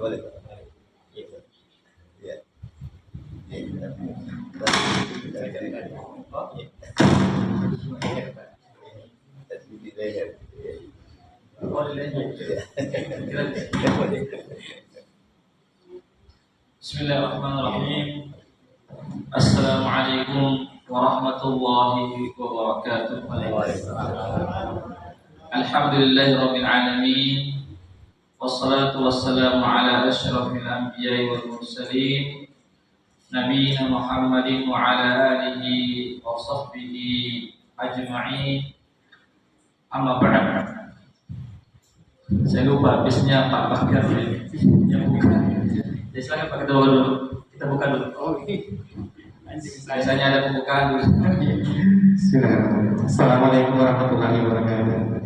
boleh. Itu. Ya. Bismillahirrahmanirrahim. Assalamualaikum warahmatullahi wabarakatuh. Alhamdulillahirabbil alamin. Wassalatu wassalamu ala asyrafil anbiya'i wal mursalin nabiyina Muhammadin wa ala alihi wa sahbihi ajma'in. Amma ba'd. Saya lupa habisnya Pak Bahtiar yang buka. Jadi silakan Pak, kita buka dulu. Kita buka dulu. Oh, ini. Biasanya ada pembukaan dulu. Bismillahirrahmanirrahim. Assalamualaikum warahmatullahi wabarakatuh.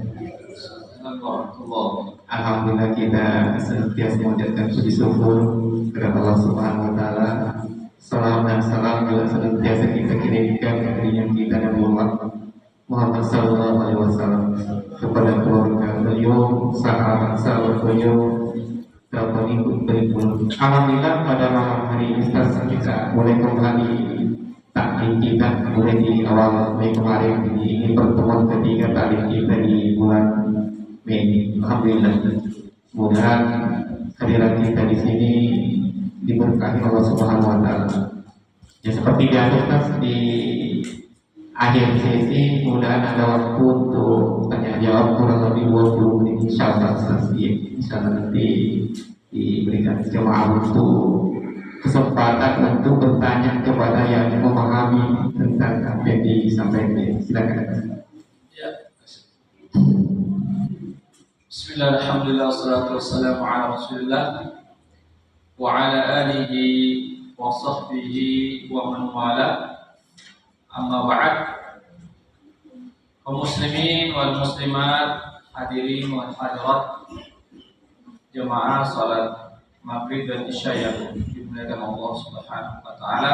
Alhamdulillah, kita senantiasa mengucapkan puji syukur kepada Allah Subhanahu wa taala. Salam dan salam juga senantiasa kita kirimkan kepada yang kita Nabi Muhammad sallallahu alaihi wasallam, kepada keluarga beliau, sahabat-sahabat beliau, dan pengikut beliau. Alhamdulillah, pada malam hari ini kita mulai kembali taklim kita mulai di awal Mei kemarin. Ini pertemuan ketiga taklim kita di bulan Mei. Alhamdulillah, mudah-mudahan kehadiran kita di sini diberkahi Allah Subhanahu wa taala. Ya, seperti biasa di akhir sesi mudah-mudahan ada waktu untuk tanya jawab kurang lebih 20 menit insyaallah. Insyaallah nanti diberikan jemaah untuk kesempatan untuk bertanya kepada yang memahami tentang apa yang disampaikan. Silakan. Ya. Bismillah, alhamdulillah, wassalatu wassalamu ala rasulillah wa ala alihi wa sahbihi wa man wala. Amma ba'd. Kaum muslimin wal muslimat, hadirin wal hadirat, jemaah salat maghrib dan isya yang dimuliakan Allah Subhanahu wa taala.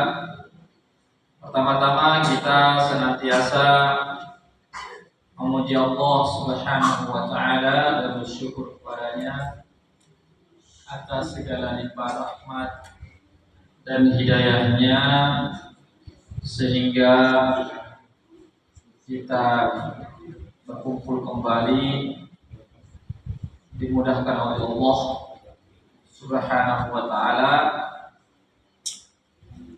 Pertama-tama kita senantiasa memuji Allah Subhanahu wa taala dan bersyukur kepadanya atas segala limpah rahmat dan hidayahnya sehingga kita berkumpul kembali dimudahkan oleh Allah Subhanahu wa taala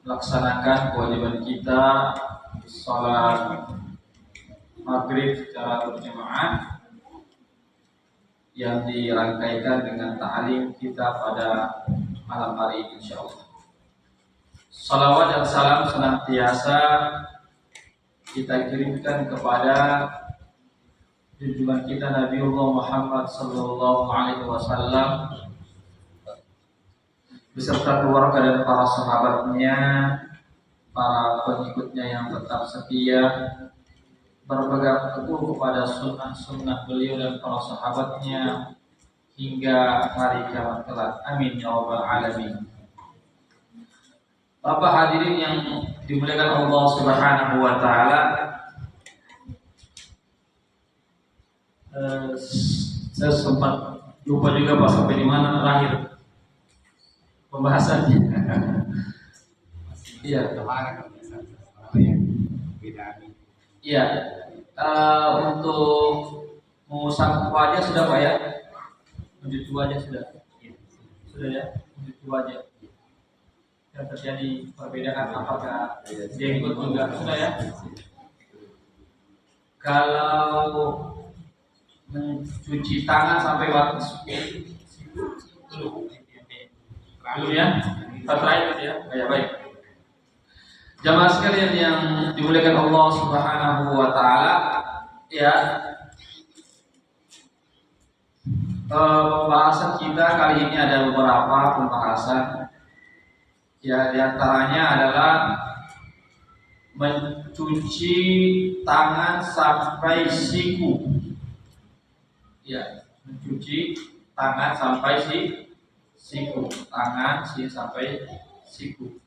melaksanakan kewajiban kita salat maghrib secara berjamaah yang dirangkaikan dengan ta'lim kita pada malam hari ini insyaallah. Salawat dan salam senantiasa kita kirimkan kepada junjungan kita Nabiullah Muhammad sallallahu alaihi wasallam beserta keluarga dan para sahabatnya, para pengikutnya yang tetap setia berpegang teguh kepada sunnah-sunnah beliau dan para sahabatnya hingga hari kiamat kelak. Amin ya rabbal alamin. Bapak hadirin yang dimuliakan Allah Subhanahu wa taala, saya sempat lupa juga Pak sampai di mana terakhir pembahasannya. Iya. Iya. Untuk mengusap wajah sudah Pak ya? Mencuci wajah sudah. Sudah ya, mencuci wajah. Yang terjadi perbedaan apakah jenggot juga sudah ya? Kalau mencuci tangan sampai waktu belum ya? Terakhir ya? Baik. Jamaah sekalian yang dimuliakan Allah Subhanahu wa taala, ya. Pembahasan kita kali ini ada beberapa pembahasan. Ya, diantaranya adalah mencuci tangan sampai siku. Ya, mencuci tangan sampai siku. Tangan sampai siku.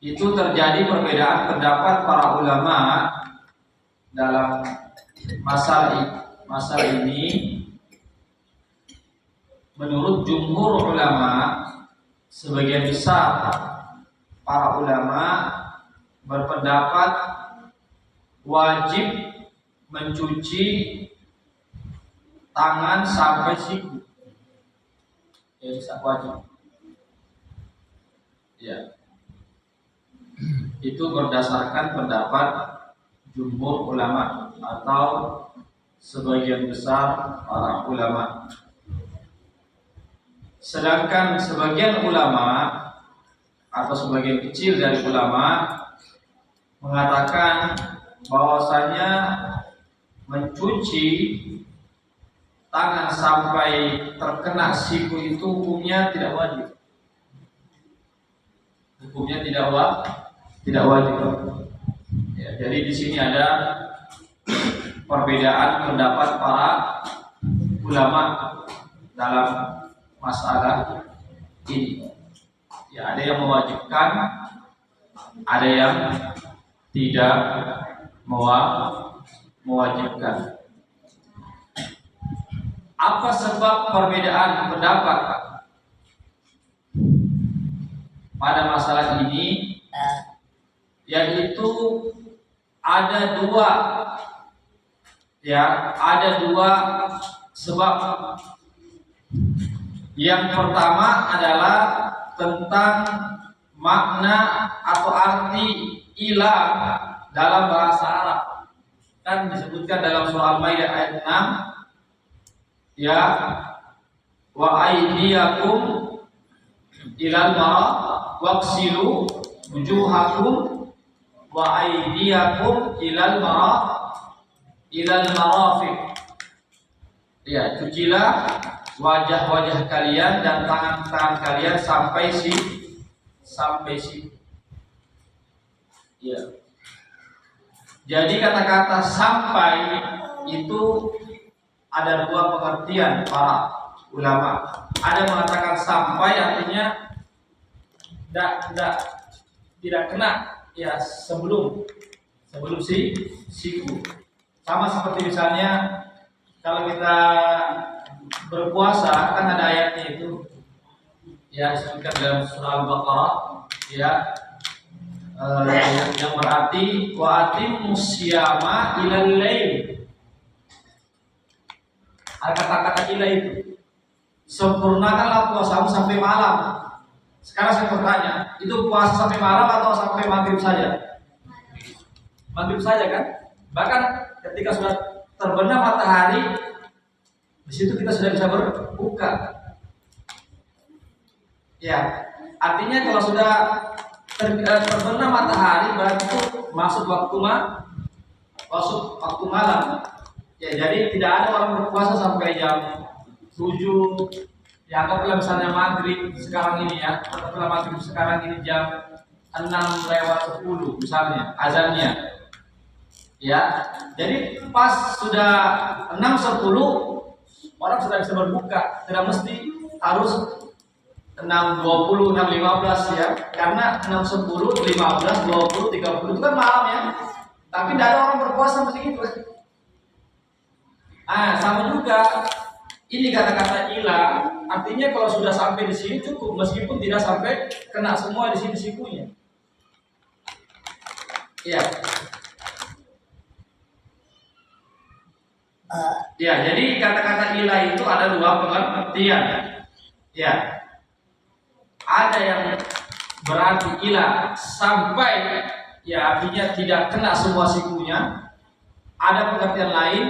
Itu terjadi perbedaan pendapat para ulama dalam masalah ini menurut jumhur ulama, sebagian besar para ulama berpendapat wajib mencuci tangan sampai siku. Ya, wajib. Ya. Itu berdasarkan pendapat jumhur ulama atau sebagian besar para ulama. Sedangkan sebagian ulama atau sebagian kecil dari ulama mengatakan bahwasanya mencuci tangan sampai terkena siku itu hukumnya tidak wajib. Hukumnya tidak wajib. Ya, jadi di sini ada perbedaan pendapat para ulama dalam masalah ini. Ya, ada yang mewajibkan, ada yang tidak mewajibkan. Apa sebab perbedaan pendapat pada masalah ini? Yaitu ada dua sebab. Yang pertama adalah tentang makna atau arti ilah dalam bahasa Arab. Kan disebutkan dalam surah Al-Maidah ayat 6, ya, wa aydiyakum ilal maraq waqsilu wujuhakum wa aydiyakum ilal marafiq. Ya, cucilah wajah-wajah kalian dan tangan-tangan kalian sampai siku. Ya. Jadi kata-kata sampai itu ada dua pengertian para ulama. Ada mengatakan sampai artinya tidak kena, ya, sebelum siku. Sama seperti misalnya kalau kita berpuasa kan ada ayatnya itu, ya, disebutkan dalam surah Al-Baqarah, ya, yang berarti wa atimmus syiyama ilal lail. Kata-kata ila itu, sempurnakanlah puasamu sampai malam. Sekarang saya bertanya, itu puasa sampai malam atau sampai maghrib saja? Maghrib saja kan? Bahkan ketika sudah terbenam matahari, di situ kita sudah bisa berbuka. Ya, artinya kalau sudah terbenam matahari berarti itu masuk waktu malam. Ya, jadi tidak ada orang berpuasa sampai jam 7. Ya, anggaplah misalnya maghrib sekarang ini, ya, anggaplah maghrib sekarang ini jam 6:10 misalnya azannya. Ya, jadi pas sudah 6:10 orang sudah bisa berbuka, tidak mesti harus 6:20, 6:15, ya. Karena 6:10, 15, 20, 30 itu kan malam, ya. Tapi tidak ada orang berpuasa seperti itu. Sama juga ini kata-kata ilah, artinya kalau sudah sampai di sini cukup, meskipun tidak sampai kena semua di sini sikunya. Ya. Ya, jadi kata-kata ilah itu ada dua pengertian. Ya. Ada yang berarti ilah sampai, ya, artinya tidak kena semua sikunya. Ada pengertian lain,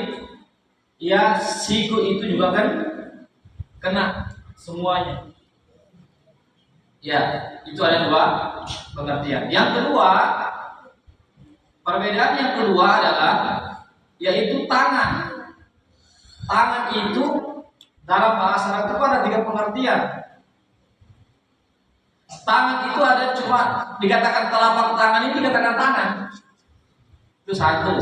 ya, siku itu juga kan kena semuanya. Ya, itu ada dua pengertian. Yang kedua, perbedaan yang kedua adalah yaitu tangan. Tangan itu dalam bahasa Arab itu ada 3 pengertian. Tangan itu ada cuma dikatakan telapak tangan ini dikatakan tangan. Itu satu.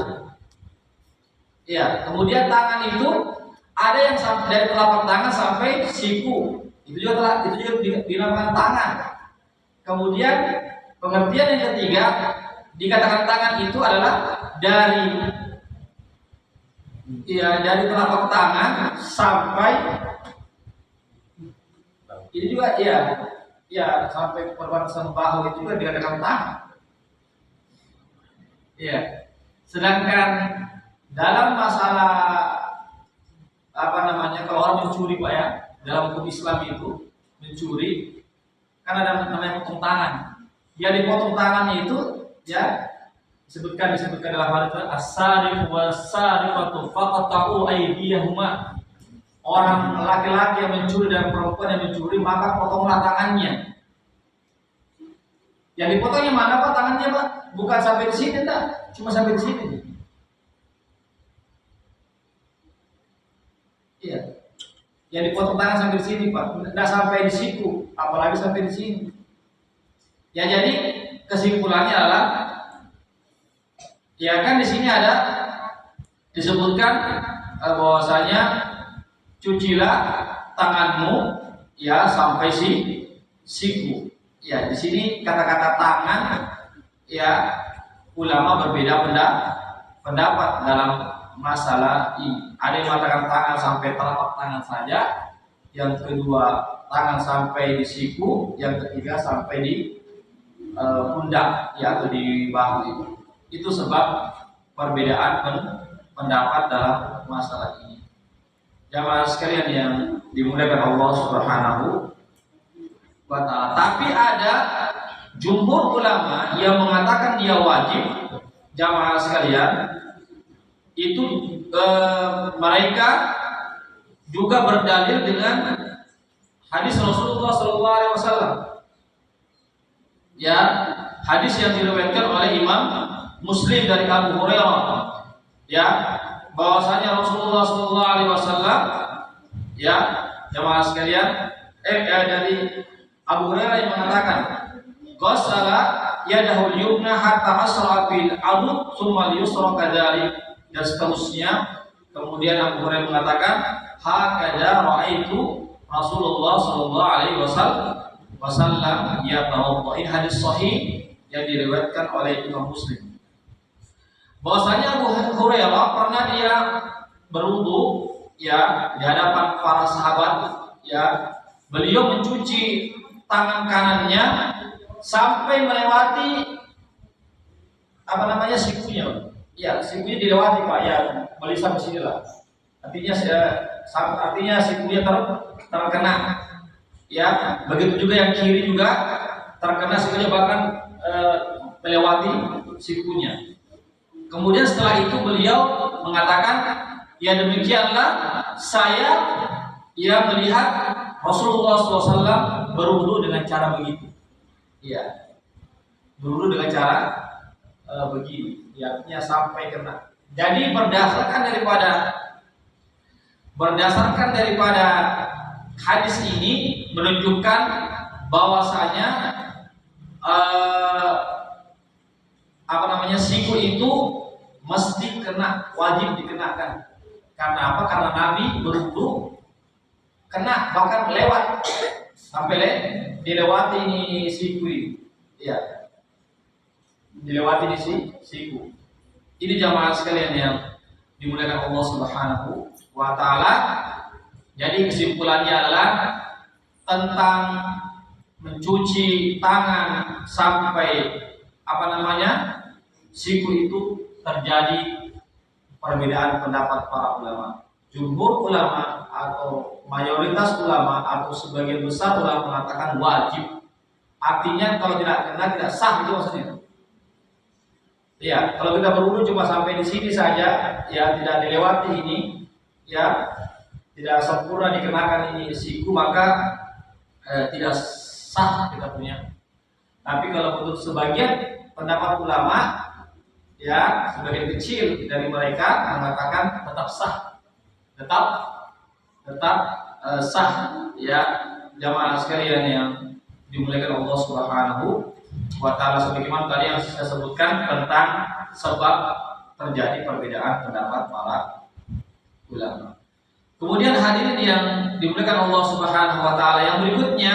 Ya, kemudian tangan itu ada yang sampai dari telapak tangan sampai siku. Itu juga dinamakan tangan. Kemudian pengertian yang ketiga dikatakan tangan itu adalah dari telapak tangan sampai Ini juga ya sampai perbatasan bahu itu juga dikatakan tangan. Ya. Sedangkan dalam masalah apa namanya, kalau orang mencuri Pak ya, dalam hukum Islam itu mencuri kan ada namanya potong tangan. Dia dipotong tangannya itu ya disebutkan dalam hadis as-sariqu was-sariqatu faqta'u aydiyahuma. Orang laki-laki yang mencuri dan perempuan yang mencuri maka potonglah tangannya. Yang dipotongnya mana Pak tangannya Pak? Bukan sampai di sini enggak, cuma sampai di sini. Iya. Yang dipotong tangan sampai di sini Pak, enggak sampai di siku, apalagi sampai di sini. Ya jadi kesimpulannya adalah ya kan di sini ada disebutkan bahwasanya cucilah tanganmu ya sampai siku. Ya, di sini kata-kata tangan ya ulama berbeda pendapat dalam masalah ini. Ada yang mengatakan tangan sampai telapak tangan saja, yang kedua tangan sampai di siku, yang ketiga sampai di pundak ya atau di bahu itu. Itu sebab perbedaan pendapat dalam masalah ini. Jamaah sekalian yang dimuliakan Allah Subhanahu wa ta'ala. Tapi ada jumhur ulama yang mengatakan dia wajib. Jamaah sekalian, itu mereka juga berdalil dengan hadis Rasulullah SAW. Ya, hadis yang diriwayatkan oleh Imam Muslim dari Abu Hurairah. Ya, bahwasanya Rasulullah SAW ya jemaah sekalian dari Abu Hurairah yang mengatakan ghassala yadahu al-yumna hatta asra bil adud tsumma al-yusra kadzalik dan seterusnya. Kemudian Abu Hurairah mengatakan hakadha raaitu Rasulullah sallallahu alaihi wasallam yatawadda. Ini hadis sahih yang diriwayatkan oleh Imam Muslim. Bahwasanya Abu Hurairah pernah dia berwudu ya di hadapan para sahabat ya, beliau mencuci tangan kanannya sampai melewati apa namanya sikunya. Ya, sikunya dilewati Pak ya, beli sampai sini lah. Artinya sikunya terkena. Ya, begitu juga yang kiri juga terkena sikunya, bahkan melewati sikunya. Kemudian setelah itu beliau mengatakan, ya demikianlah saya ya melihat Rasulullah SAW berwudu dengan cara begitu. Ya, berwudu dengan cara begini, ya, artinya sampai kena. Jadi berdasarkan daripada hadis ini menunjukkan bahwasanya siku itu mesti kena, wajib dikenakan. Karena apa? Karena Nabi berwudu kena, bahkan lewat sampai dilewati ini siku ini. Ya, dilewati di siku. Ini jamaah sekalian yang dimuliakan Allah Subhanahu wa ta'ala. Jadi kesimpulannya adalah tentang mencuci tangan sampai siku itu terjadi perbedaan pendapat para ulama. Jumhur ulama atau mayoritas ulama atau sebagian besar ulama mengatakan wajib. Artinya kalau tidak kena tidak sah, itu maksudnya. Ya, kalau kita berwudu cuma sampai di sini saja, ya tidak dilewati ini, ya tidak sempurna dikenakan ini siku, maka tidak sah kita punya. Tapi kalau untuk sebagian pendapat ulama, ya sebagian kecil dari mereka mengatakan tetap sah, tetap sah, ya jamaah sekalian yang dimuliakan Allah Subhanahu wa ta'ala. Sebagaimana tadi yang saya sebutkan tentang sebab terjadi perbedaan pendapat para ulama. Kemudian hadirin yang dimuliakan Allah Subhanahu wa ta'ala, yang berikutnya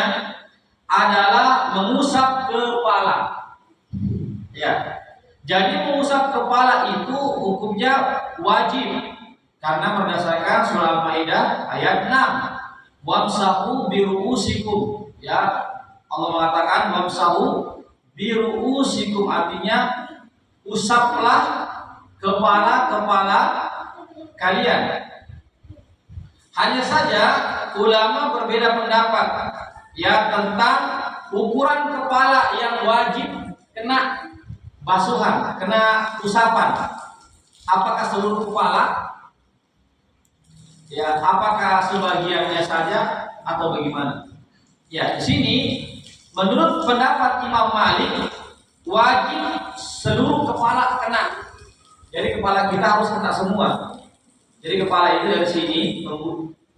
adalah mengusap kepala. Ya. Jadi mengusap kepala itu hukumnya wajib karena berdasarkan surah Al-Maidah ayat 6. wamsahu biruusikum, ya. Allah mengatakan wamsahu biruusikum, artinya usaplah kepala-kepala kalian. Hanya saja ulama berbeda pendapat ya tentang ukuran kepala yang wajib kena basuhan, kena usapan. Apakah seluruh kepala? Ya, apakah sebagiannya saja atau bagaimana? Ya, di sini menurut pendapat Imam Malik wajib seluruh kepala kena. Jadi kepala kita harus kena semua. Jadi kepala itu dari sini,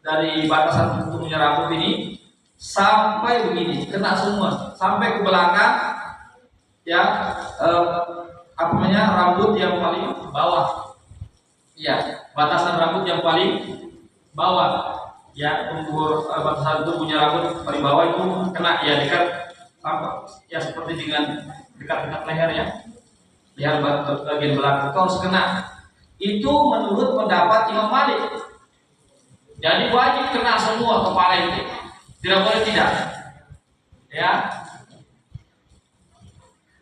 dari batasan ujungnya rambut ini sampai begini, kena semua, sampai ke belakang, ya, rambut yang paling bawah, ya, batasan rambut yang paling bawah, ya, batasan tubuhnya rambut paling bawah itu kena, ya, dekat, ya, seperti dengan dekat-dekat leher, ya. Lihat bagian belakang itu harus kena. Itu menurut pendapat Imam Malik. Jadi wajib kena semua kepala itu. Tidak boleh tidak. Ya.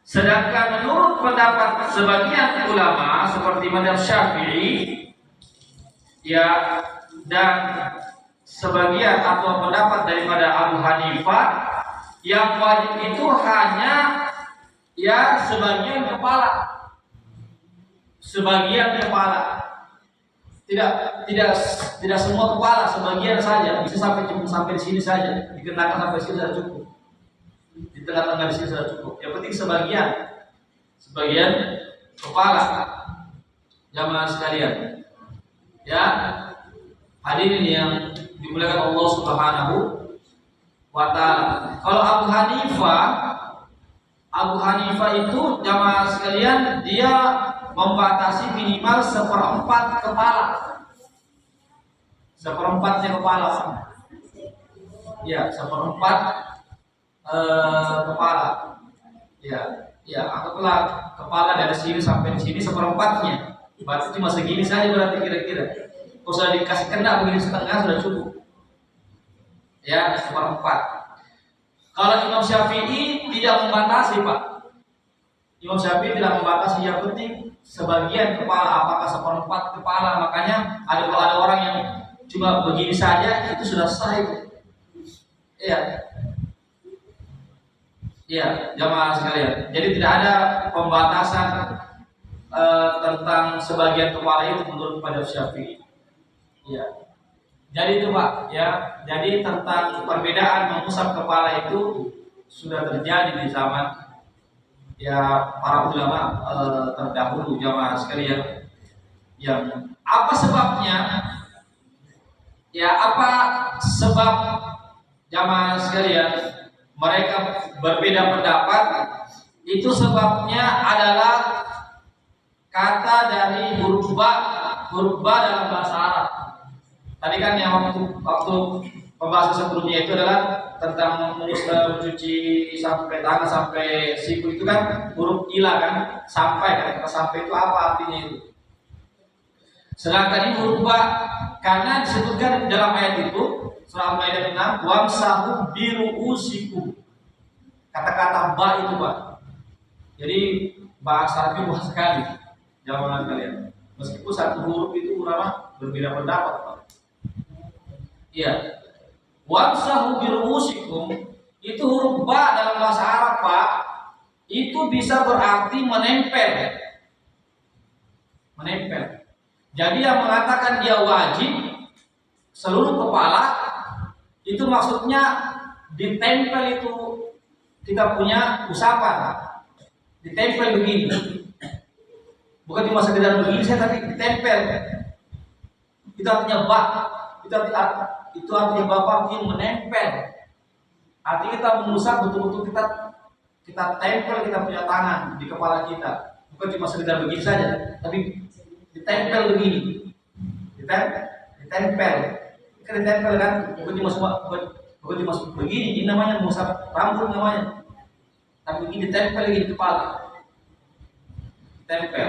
Sedangkan menurut pendapat sebagian ulama seperti mazhab Syafi'i, ya, dan sebagian atau pendapat daripada Abu Hanifah, yang wajib itu hanya ya sebagian kepala, tidak semua kepala, sebagian saja, bisa sampai di sini saja, dikenakan sampai sini sudah cukup, di tengah-tengah di sini sudah cukup. Yang penting sebagian kepala, jamaah sekalian, ya, hadirin yang dimuliakan Allah Subhanahu wa Ta'ala. Kalau Abu Hanifah itu jamaah sekalian, dia membatasi minimal 1/4 kepala, 1/4-nya kepala, ya, 1/4 kepala, ya, anggaplah kepala dari sini sampai di sini 1/4-nya, berarti cuma segini saja berarti kira-kira. Kalau sudah dikasih kena begini setengah sudah cukup, ya, 1/4. Kalau Imam Syafi'i tidak membatasi, Pak. Imam Syafi'i tidak membatasi, yang penting sebagian kepala, apakah 1/4 kepala. Makanya kalau ada orang yang cuma begini saja itu sudah sah itu. Iya, jamaah sekalian. Jadi tidak ada pembatasan tentang sebagian kepala itu menurut mazhab Syafi'i. Iya. Jadi itu, Pak, ya. Jadi tentang perbedaan mengusap kepala itu sudah terjadi di zaman ya para ulama terdahulu, jamaah sekalian. Yang apa sebabnya? Ya, apa sebab jamaah sekalian mereka berbeda pendapat? Itu sebabnya adalah kata dari huruf ba dalam bahasa Arab. Tadi kan yang waktu pembahasan sebelumnya itu adalah tentang mencuci sampai tangan sampai siku, itu kan huruf ila kan, sampai kan, kata sampai itu apa artinya itu. Sedangkan ini huruf ba, karena disebutkan dalam ayat itu surah Al-Maidah 6, wamsahu biruusikum. Kata-kata ba itu, Pak. Jadi bahasa Arab luas sekali, jamaah kalian. Meskipun satu huruf itu ulama berbeda pendapat, Pak. Iya. Wamsahu biruusikum itu huruf ba dalam bahasa Arab, Pak. Itu bisa berarti menempel. Jadi yang mengatakan dia wajib seluruh kepala itu maksudnya ditempel, itu kita punya usapan. Ditempel begini. Bukan cuma sekedar begini saya, tapi ditempel. Itu artinya ba. Itu artinya bapak yang menempel. Artinya kita mengusap betul-betul, kita tempel, kita punya tangan di kepala kita. Bukan cuma sekedar begini saja, tapi ditempel begini. Ditempel. Kan ditempel kan? Bukan cuma begini. Ini namanya mengusap rambut namanya. Tapi ini ditempel lagi di kepala. Tempel.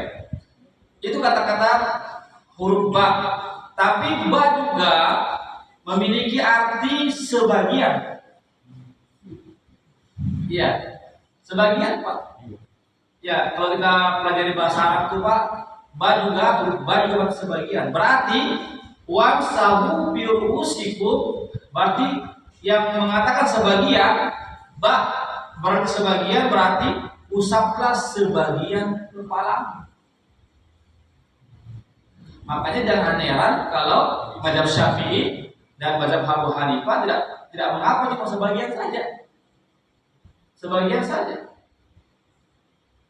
Itu kata-kata huruf ba. Tapi ba juga memiliki arti sebagian. Iya, sebagian Pak. Ya, kalau kita pelajari bahasa Arab tuh Pak, ba juga sebagian. Berarti wamsahu bi ru'usikum, berarti yang mengatakan sebagian, ba berarti sebagian, berarti usaplah sebagian kepala. Makanya jangan heran kalau mazhab Syafi'i dan mazhab Abu Hanifah tidak mengapa cuma sebagian saja. Sebagian saja.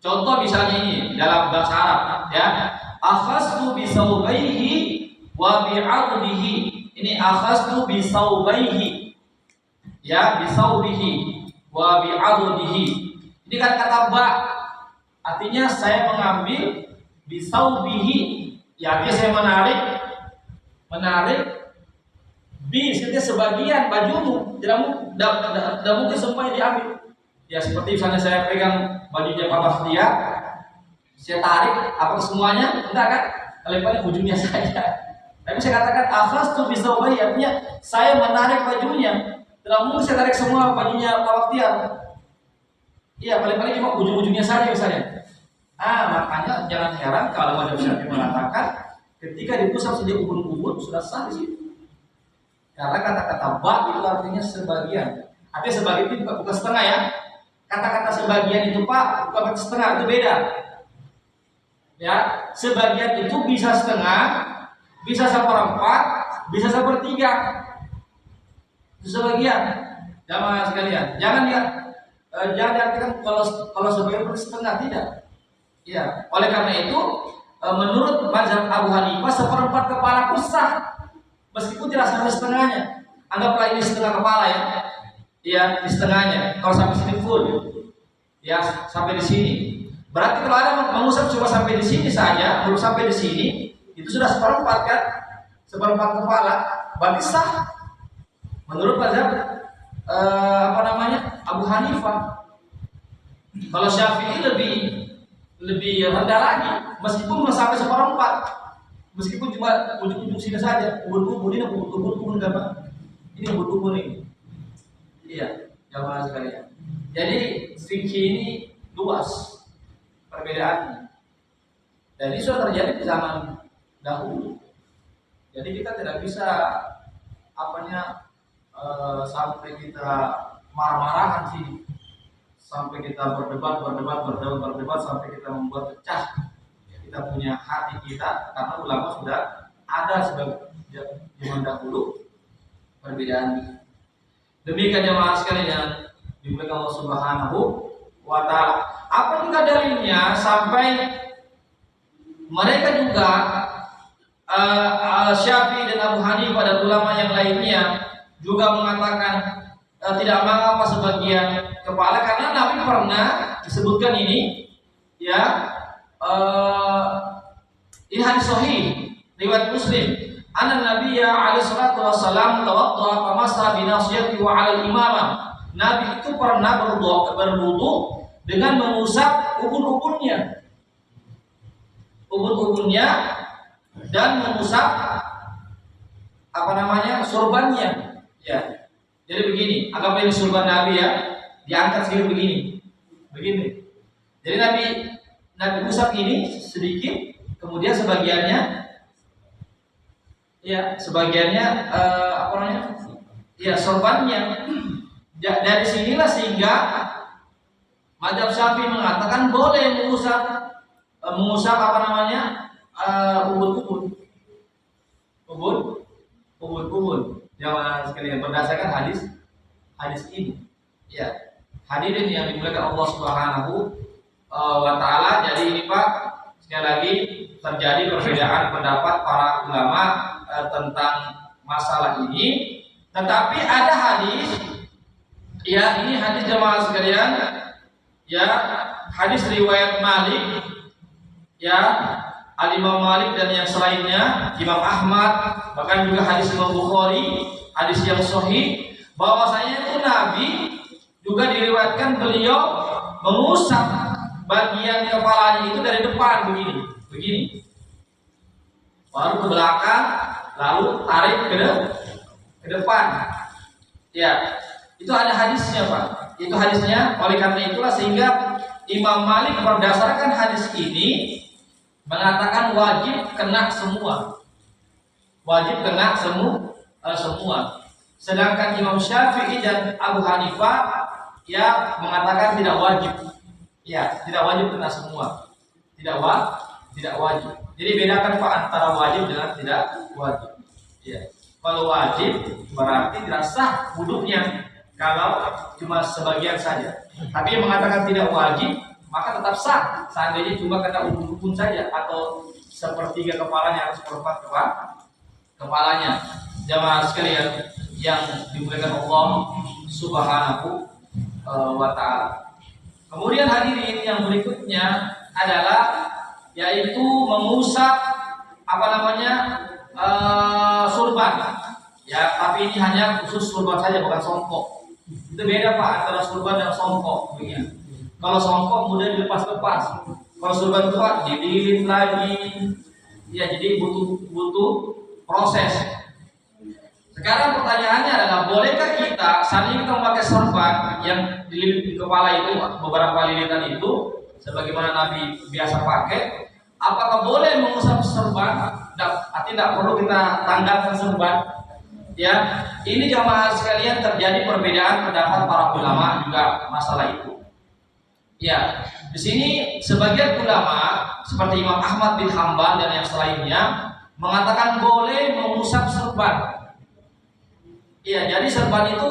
Contoh misalnya ini dalam bahasa Arab ya, akhastu bi saubaihi wa bi 'adlihi. Ini akhastu bi saubaihi. Ya, bi saubihi wa bi 'adlihi. Ini kan kata ba. Artinya saya mengambil bi saubihi. Ya, artinya saya menarik bi artinya sebagian bajumu. Tidak mungkin semuanya diambil. Ya, seperti misalnya saya pegang bajunya Pak Bastia, saya tarik, apa semuanya? Enggak kan? Paling ujungnya saja. Tapi saya katakan akhastu bi saubihi, artinya saya menarik bajunya. Tidak mungkin saya tarik semua bajunya Pak Bastia. Iya, paling cuma ujung-ujungnya saja misalnya. Makanya jangan heran kalau mazhab Syafi'i mengatakan ketika dipusat saja ubun-ubun sudah sah di situ. Karena kata-kata ba itu artinya sebagian. Artinya sebagian itu bukan setengah ya. Kata-kata sebagian itu Pak bukan setengah, itu beda. Ya, sebagian itu bisa setengah, bisa seperempat, bisa sepertiga. Itu sebagian. Jamaah sekalian, jangan diartikan kalau sebagian itu setengah, tidak. Ya, oleh karena itu menurut mazhab Abu Hanifah seperempat kepala pun sah, meskipun tidak sampai setengahnya. Anggaplah ini setengah kepala ya. Ya, di setengahnya. Kalau sampai sini full, ya sampai di sini. Berarti kalau ada mengusap cuma sampai di sini saja, belum sampai di sini, itu sudah seperempat kan? Seperempat kepala, berarti sah. Menurut mazhab Abu Hanifah. Kalau Syafi'i lebih rendah lagi, meskipun belum sampai seperempat, meskipun cuma ujung-ujung sini saja, ubun-ubun ini ubun-ubun ini. Iya, jamaah sekalian. Jadi fikih ini luas perbedaannya. Dan ini sudah terjadi di zaman dahulu. Jadi kita tidak bisa sampai kita marah-marahan sih, sampai kita berdebat sampai kita membuat pecah kita punya hati kita, karena ulama sudah ada sebagai zaman dahulu perbedaan. Demikian jemaah sekalian dimuliakan Allah Subhanahu wa taala. Apa juga dalilnya sampai mereka juga Syafi'i dan Abu Hanifah dan ulama yang lainnya juga mengatakan tidak mengapa sebagian kepala, karena Nabi pernah disebutkan ini ya, ini hadis sahih riwayat Muslim. Anna Nabiyya alaihi salatu wassalam tawadda famasa bi nasiyati wa 'ala al-imamah. Nabi itu pernah berwudu dengan mengusap ubun-ubunnya dan mengusap surbannya. Ya. Jadi begini, anggap ini surban Nabi ya, diangkat sedikit begini. Jadi Nabi usap ini sedikit, kemudian sebagiannya sorbannya. Dari sinilah sehingga mazhab Syafi'i mengatakan boleh mengusap ubun-ubun. Jangan sekalian berdasarkan hadis ini. Ya, hadirin yang dimuliakan Allah Subhanahu wa taala. Jadi ini Pak, sekali lagi terjadi perbedaan pendapat para ulama tentang masalah ini. Tetapi ada hadis, ya ini hadis jemaah sekalian, ya hadis riwayat Malik, ya Al-Imam Malik dan yang selainnya, Imam Ahmad, bahkan juga hadis Imam Bukhari, hadis yang sahih, bahwasanya itu Nabi juga diriwayatkan beliau mengusap bagian kepalanya itu dari depan begini, baru ke belakang, lalu tarik ke ke depan. Ya, itu ada hadisnya Pak. Itu hadisnya. Oleh karena itulah sehingga Imam Malik berdasarkan hadis ini mengatakan wajib kena semua. Wajib kena semua. Sedangkan Imam Syafi'i dan Abu Hanifah ya mengatakan tidak wajib. Ya, tidak wajib kena semua. Tidak wajib. Jadi bedakan Pak antara wajib dengan tidak wajib. Ya. Kalau wajib berarti tidak sah wudhunya kalau cuma sebagian saja. Tapi yang mengatakan tidak wajib maka tetap sah seandainya cuma kena ujung saja atau sepertiga kepalanya atau seperempat kepalanya. Jamaah sekalian yang dimuliakan Allah Subhanahu wa ta'ala. Kemudian hadirin yang berikutnya adalah yaitu mengusap surban. Ya, tapi ini hanya khusus surban saja bukan songkok. Itu beda Pak antara surban dan songkok. Begini. Kalau songkok mudah dilepas-lepas. Kalau surban itu Pak dililit lagi. Ya, jadi butuh proses. Sekarang pertanyaannya adalah bolehkah kita saat ini kita memakai sorban yang dililit di kepala itu beberapa lilitan itu sebagaimana Nabi biasa pakai, apakah boleh mengusap sorban? Tidak perlu kita tanggalkan sorban. Ya, ini jamaah sekalian terjadi perbedaan pendapat para ulama juga masalah itu. Ya, di sini sebagian ulama seperti Imam Ahmad bin Hambal dan yang selainnya mengatakan boleh mengusap sorban. Iya, jadi serban itu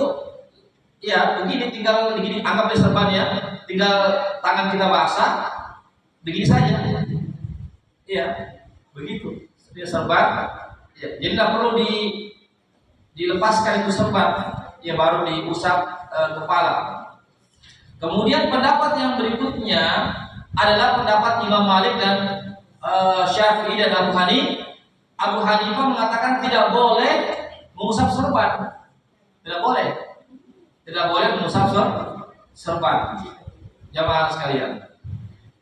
ya begini, tinggal begini, anggap di serban ya, tinggal tangan kita basah, begini saja. Iya, begitu. Dia serban, ya, jadi tidak perlu dilepaskan itu serban, ya baru diusap kepala. Kemudian pendapat yang berikutnya adalah pendapat Imam Malik dan Syafi'i dan Abu Hanifah. Abu Hanifah mengatakan tidak boleh mengusap serban. Tidak boleh mengusap serban. Jamaah sekalian.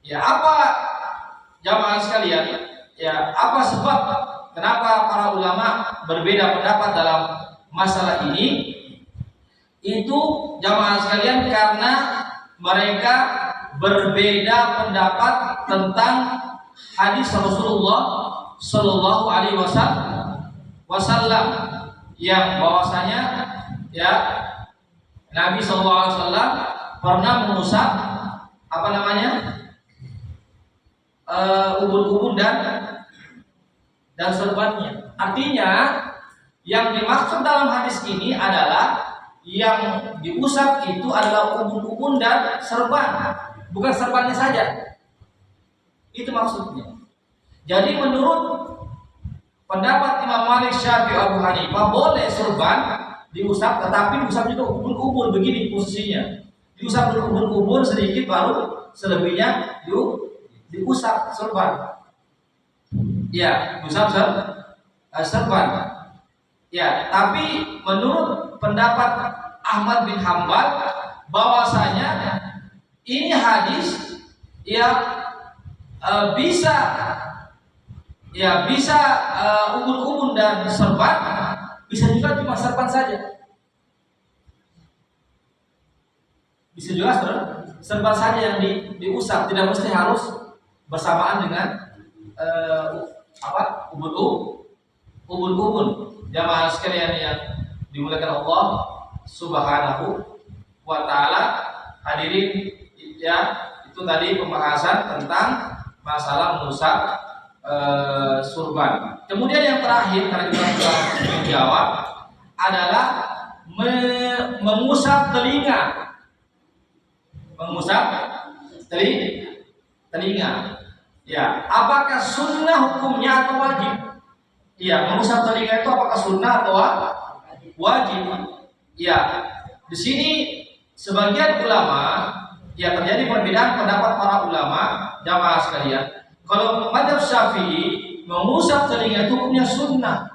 Ya, apa jamaah sekalian? Ya, apa sebab kenapa para ulama berbeda pendapat dalam masalah ini? Itu jamaah sekalian karena mereka berbeda pendapat tentang hadis Rasulullah Shallallahu Alaihi Wasallam yang bahwasanya ya Nabi SAW pernah mengusap ubun-ubun dan serbannya. Artinya yang dimaksud dalam hadis ini adalah yang diusap itu adalah ubun-ubun dan serban, bukan serbannya saja. Itu maksudnya. Jadi menurut pendapat Imam Malik, Syafi'i, Abu Hanifah boleh serban diusap, tetapi diusap juga ubun-ubun begini posisinya. Diusap dulu ubun-ubun sedikit, baru selebihnya diusap serban. Ya, diusap serban. Ya, tapi menurut pendapat Ahmad bin Hambal bahwasanya ini hadis bisa ubun-ubun dan serban, bisa juga cuma serban saja. Bisa juga serban saja yang diusap, tidak mesti harus bersamaan dengan ubun-ubun. Jamaah sekalian yang dimuliakan Allah Subhanahu wa ta'ala. Hadirin ya, itu tadi pembahasan tentang masalah mengusap surban. Kemudian yang terakhir karena kita sudah menjawab adalah mengusap telinga. Mengusap telinga. Ya, apakah sunnah hukumnya atau wajib? Ya, mengusap telinga itu apakah sunnah atau wajib? Ya, di sini sebagian ulama ya terjadi perbedaan pendapat para ulama jamaah sekalian. Kalau mazhab Syafi'i mengusap telinga itu hukumnya sunnah,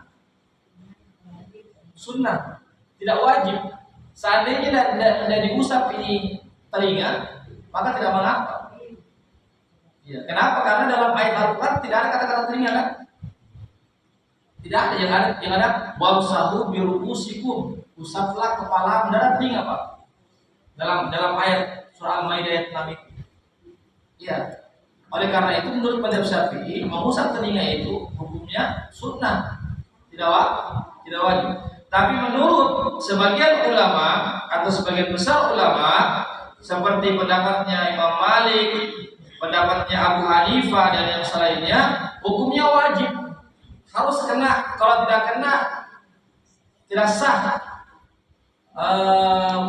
tidak wajib. Seandainya tidak diusap ini telinga, maka tidak mengapa. Ya, kenapa? Karena dalam ayat Al-Quran tidak ada kata-kata telinga kan? Tidak ada. Yang ada wamsahu biruusikum, usaplah kepala dan telinga, Pak. Dalam ayat surah Al-Maidah ayat 6 itu. Ya. Oleh karena itu menurut mazhab Syafi'i, mengusap telinga itu hukumnya sunnah, tidak wajib. Tapi menurut sebagian ulama atau sebagian besar ulama seperti pendapatnya Imam Malik, pendapatnya Abu Hanifah dan yang selainnya, hukumnya wajib. Harus kena, kalau tidak kena tidak sah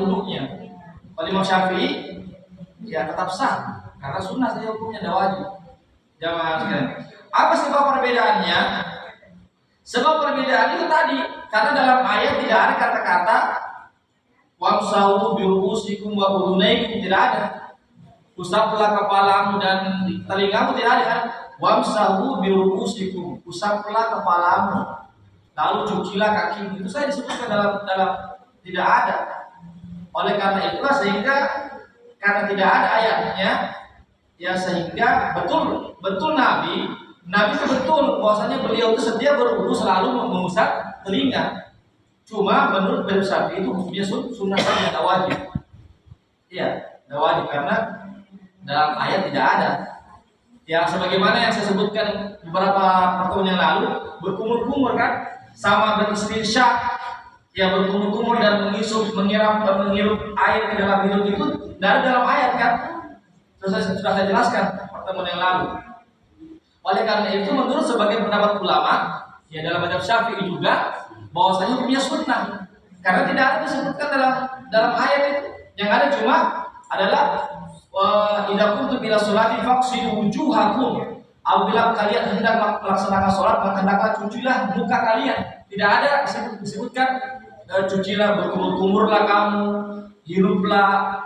wudhunya. Kalau Imam Syafi'i ya tetap sah karena sunnah saja hukumnya, tidak wajib. Jamaah sekalian. Apa sebab perbedaannya? Sebab perbedaan itu tadi karena dalam ayat tidak ada kata-kata wamsahu biruusikum wa udhunaikum, tidak ada. Usaplah kepalamu dan telingamu, tidak ada kan? Wamsahu biruusikum, usaplah kepalamu lalu cucilah kaki. Itu saya disebutkan dalam tidak ada. Oleh karena itulah sehingga karena tidak ada ayatnya, ya sehingga betul Nabi itu betul bahwasanya beliau itu setiap berwudu selalu mengusap telinga. Cuma menurut mazhab Syafi'i itu hukumnya sunnah saja, tidak wajib. Iya, tidak wajib karena dalam ayat tidak ada. Ya sebagaimana yang saya sebutkan beberapa pertemuan yang lalu, berkumur-kumur kan, sama beristinsyak, ya berkumur-kumur dan menghirup air ke dalam hidung itu dari dalam ayat kan. Sudah saya jelaskan pertemuan yang lalu. Oleh karena itu menurut sebagian pendapat ulama, ya dalam mazhab Syafi'i juga, bahwasanya hukumnya sunnah karena tidak ada disebutkan dalam ayat itu. Yang ada cuma adalah idza kuntum ila sholati faqsilu wujuhakum. Apabila kalian hendak melaksanakan sholat, maka hendaklah cucilah muka kalian. Tidak ada disebutkan cucilah, berkumur-kumurlah kamu, hiruplah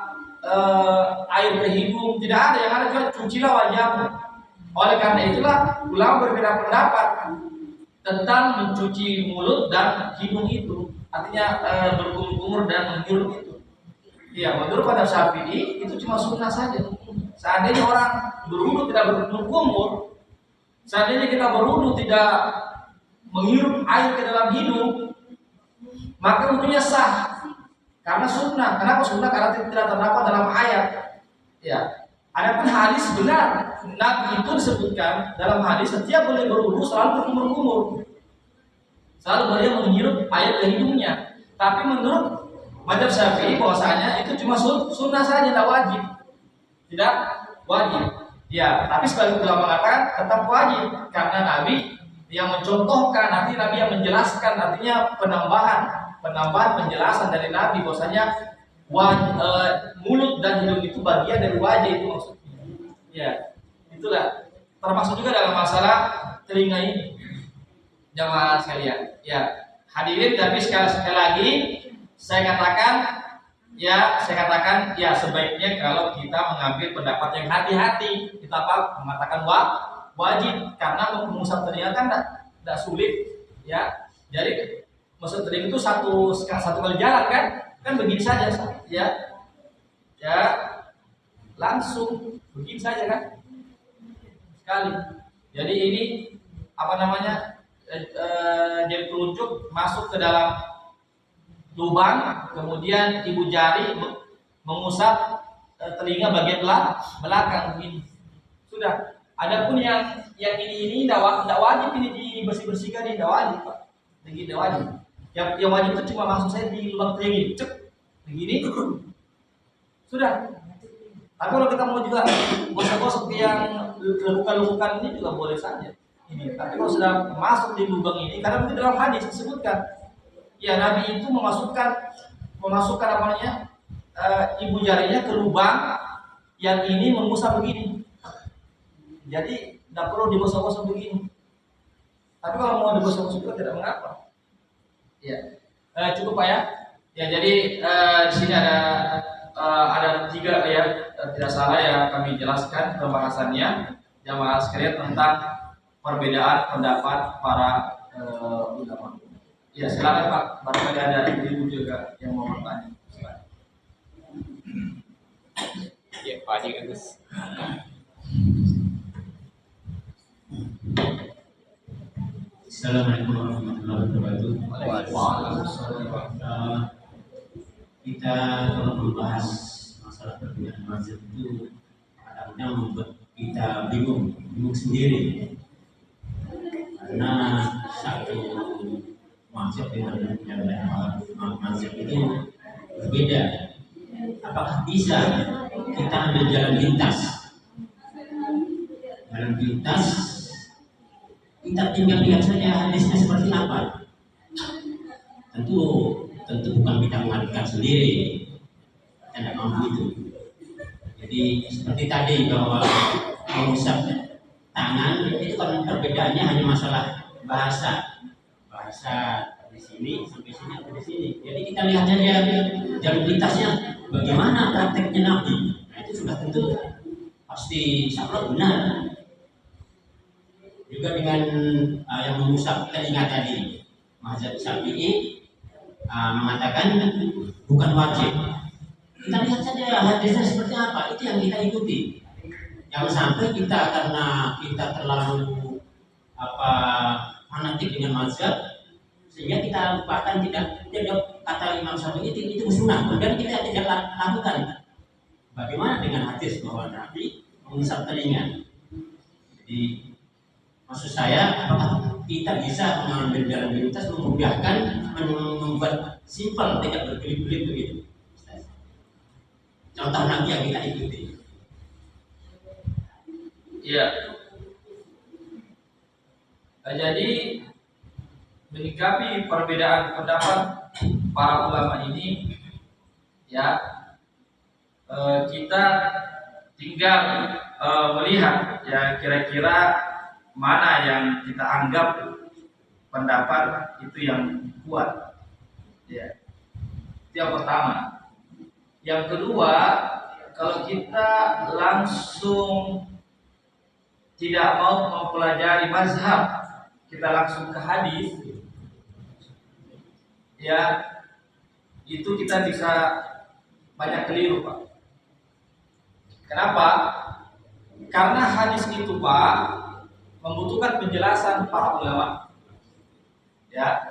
air ke hidung. Tidak ada. Yang ada cuma cucilah wajahmu. Oleh karena itulah ulama berbeda pendapat tentang mencuci mulut dan hidung itu, artinya berkumur-kumur dan menghirup itu. Ya, menurut mazhab Syafi'i itu cuma sunnah saja. Seandainya orang berwudu tidak berkumur, seandainya kita berwudu tidak menghirup air ke dalam hidung, maka wudunya sah karena sunnah. Kenapa sunnah? Karena tidak terdapat dalam ayat. Ya. Adapun hadis benar, Nabi itu disebutkan dalam hadis setiap beliau berwudu selalu berkumur-kumur, selalu beliau menghirup air ke hidungnya. Tapi menurut mazhab Syafi'i bahwasanya itu cuma sunnah saja, tidak wajib, tidak wajib. Ya, tapi sebagian ulama mengatakan tetap wajib karena Nabi yang mencontohkan, nanti Nabi yang menjelaskan, artinya penambahan penjelasan dari Nabi bahwasanya mulut dan hidung itu bagian dari wajah, itu maksudnya. Ya, itulah termasuk juga dalam masalah telinga ini, jamaah sekalian. Ya, hadirin, tapi sekali lagi saya katakan ya sebaiknya kalau kita mengambil pendapat yang hati-hati, kita mengatakan wajib karena mengusap telinga kan tidak sulit, ya. Jadi maksud telinga itu satu kali jalan kan begini saja, ya langsung begini saja kan sekali. Jadi ini jadi telunjuk masuk ke dalam lubang, kemudian ibu jari mengusap telinga bagian belakang begini. Sudah. Adapun yang ini tidak wajib ini dibersih-bersihkan, ini tidak wajib, Pak. Tidak wajib. Yang wajib itu cuma masuk saya di lubang telinga, cek begini. Sudah. Tapi kalau kita mau juga gosok-gosok yang luka-luka ini juga boleh saja. Ini. Tapi kalau sudah masuk di lubang ini, karena itu dalam hadis disebutkan, ya Nabi itu memasukkan ibu jarinya ke lubang yang ini mengusap begini. Jadi tidak perlu digosok-gosok begini. Tapi kalau mau digosok-gosok juga tidak mengapa. Ya, cukup Pak ya. Ya, jadi di sini ada 3 ya, tidak salah ya kami jelaskan pembahasannya jamaah sekalian tentang perbedaan pendapat para ulama. Ya, silakan Pak. Barangkali ada ibu juga yang mau bertanya. Silakan. Ya, Pak Haji Agus. Assalamualaikum warahmatullahi wabarakatuh. Kita kalau membahas masalah perbedaan mazhab itu kadang-kadang membuat kita bingung sendiri karena satu mazhab dengan yang lain mazhab itu berbeda. Apakah bisa kita ambil jalan pintas? Jalan pintas kita tinggal lihat saja hadisnya seperti apa. Tentu bukan kita mengartikan sendiri, kita tidak mampu itu. Jadi seperti tadi bahwa mengusap tangan itu kan perbedaannya hanya masalah bahasa di sini sampai sini atau di sini. Jadi kita lihat saja jalan pintasnya bagaimana prakteknya Nabi. Nah, itu sudah tentu pasti sangat benar. Juga dengan yang mengusap, kita ingat tadi mazhab Syafi'i mengatakan bukan wajib. Kita lihat saja hadisnya seperti apa, itu yang kita ikuti. Jangan sampai kita karena kita terlalu fanatik dengan mazhab sehingga kita lupakan tidak kata Imam Syafi'i itu sunnah, kemudian kita tidak lakukan. Bagaimana dengan hadis bahwa Nabi mengusap telinga? Jadi maksud saya, apakah kita bisa mengambil jalan pintas memudahkan, membuat simpel, tidak berbelit-belit begitu? Contoh Nabi yang kita ikuti. Iya. Jadi menyikapi perbedaan pendapat para ulama ini, ya kita tinggal melihat ya kira-kira mana yang kita anggap pendapat itu yang kuat, ya. Itu yang pertama. Yang kedua, kalau kita langsung tidak mau mempelajari mazhab, kita langsung ke hadis, ya itu kita bisa banyak keliru, Pak. Kenapa? Karena hadis itu, Pak, membutuhkan penjelasan para ulama. Ya.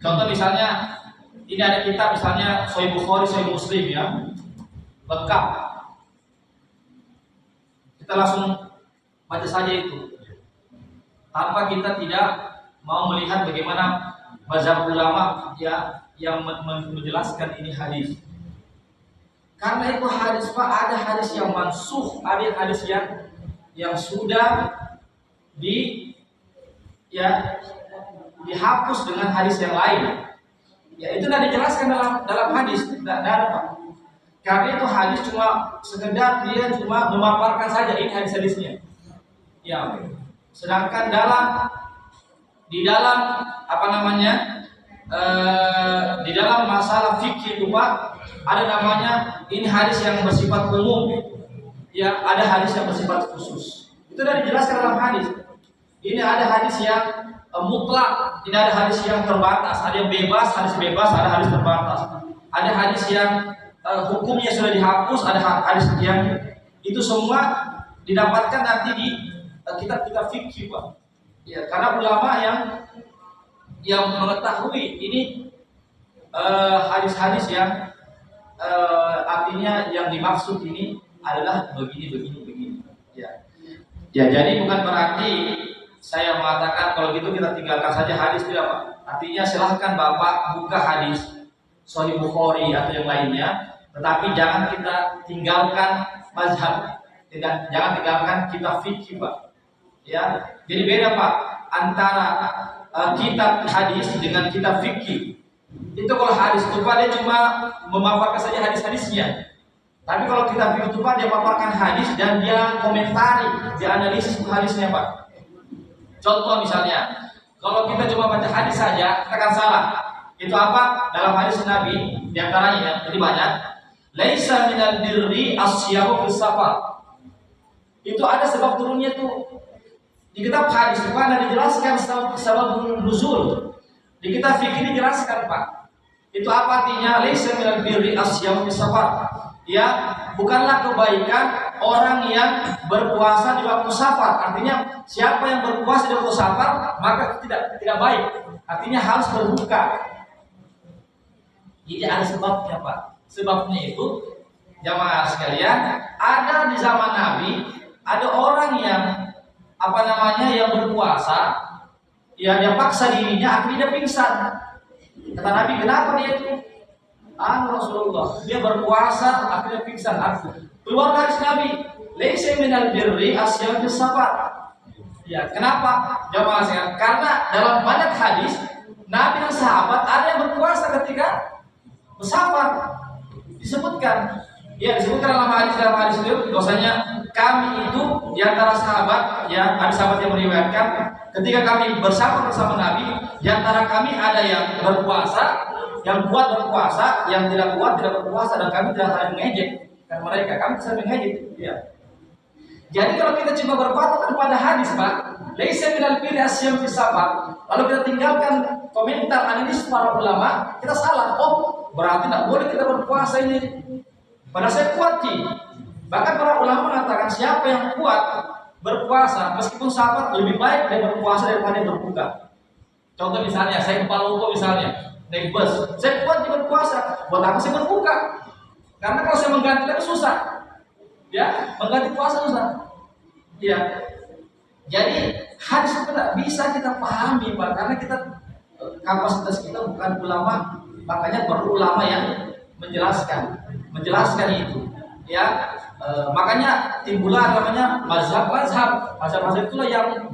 Contoh misalnya ini ada kitab misalnya Sahih Bukhari, Sahih Muslim ya. Lengkap. Kita langsung baca saja itu. Tanpa kita tidak mau melihat bagaimana mazhab ulama ya yang menjelaskan ini hadis. Karena itu hadis, Pak, ada hadis yang mansukh, ada hadis yang sudah dihapus dengan hadis yang lain. Ya itu sudah dijelaskan dalam hadis, tidak ada, Pak. Karena itu hadis cuma sekedar dia cuma memaparkan saja ini hadis-hadisnya. Ya. Sedangkan di dalam di dalam masalah fikih itu, Pak, ada namanya ini hadis yang bersifat umum. Ya, ada hadis yang bersifat khusus. Itu sudah dijelaskan dalam hadis. Ini ada hadis yang mutlak, ini ada hadis yang terbatas, ada yang bebas, ada hadis terbatas. Ada hadis yang hukumnya sudah dihapus, ada hadis yang itu semua didapatkan nanti di kitab-kitab fikih, Pak. Ya, karena ulama yang mengetahui ini hadis-hadis yang artinya yang dimaksud ini adalah begini. Ya. Ya, jadi bukan berarti saya mengatakan kalau gitu kita tinggalkan saja hadis, tidak, Pak. Artinya silahkan Bapak buka hadis Sahih Bukhari atau yang lainnya, tetapi jangan kita tinggalkan mazhab, jangan tinggalkan kitab fikih, Pak. Ya, jadi beda, Pak, antara kitab hadis dengan kitab fikih. Itu kalau hadis itu, Pak, dia cuma memaparkan saja hadis-hadisnya. Tapi kalau kitab fikih itu, Pak, dia memaparkan hadis dan dia komentari, dia analisis hadisnya, Pak. Contoh misalnya, kalau kita cuma baca hadis saja, kita akan salah. Itu apa? Dalam hadis Nabi, diantaranya ya, jadi banyak. Laisa minal birri asyamu fis safar. Itu ada sebab turunnya tuh. Di kitab hadis itu ada dijelaskan sababun nuzul. Di kitab fikih dijelaskan, Pak. Itu apa artinya? Laisa minal birri asyamu fis safar. Ya, bukanlah kebaikan orang yang berpuasa di waktu safar. Artinya siapa yang berpuasa di waktu safar maka tidak baik. Artinya harus berbuka. Jadi ada sebabnya, Pak. Sebabnya itu jamaah sekalian, ada di zaman Nabi ada orang yang yang berpuasa, ya dia paksa dirinya akhirnya dia pingsan. Kata Nabi, kenapa dia itu? Rasulullah, dia berpuasa akhirnya pingsan. Keluar hadis Nabi, laisa minal birri asyam fis safar. Ya, kenapa? Jamaah sekalian, karena dalam banyak hadis Nabi dan sahabat ada yang berpuasa ketika bersafar. Disebutkan dalam hadis itu bahwasanya kami itu di antara sahabat, ya ada sahabat yang meriwayatkan ketika kami bersama Nabi, di antara kami ada yang berpuasa, yang kuat berpuasa, yang tidak kuat tidak berpuasa, dan kami tidak saling mengejek dan mereka, kami saling mengejek. Ya. Jadi kalau kita cuma berpatokan pada hadis, Pak, laisa minal birri asyam fis safar, lalu kita tinggalkan komentar analisis para ulama, kita salah. Oh, berarti tidak boleh kita berpuasa ini. Padahal saya kuat, Ci. Bahkan para ulama mengatakan siapa yang kuat berpuasa meskipun safar lebih baik dia berpuasa daripada berbuka. Contoh misalnya saya ke Palu misalnya naik bus, saya kuat dia berpuasa, buat apa saya berbuka? Karena kalau saya mengganti lagi susah, ya mengganti puasa susah. Ya, jadi hadis itu tidak bisa kita pahami, Pak, karena kita kapasitas kita bukan ulama, makanya perlu ulama yang menjelaskan itu, ya. Makanya timbullah namanya mazhab itulah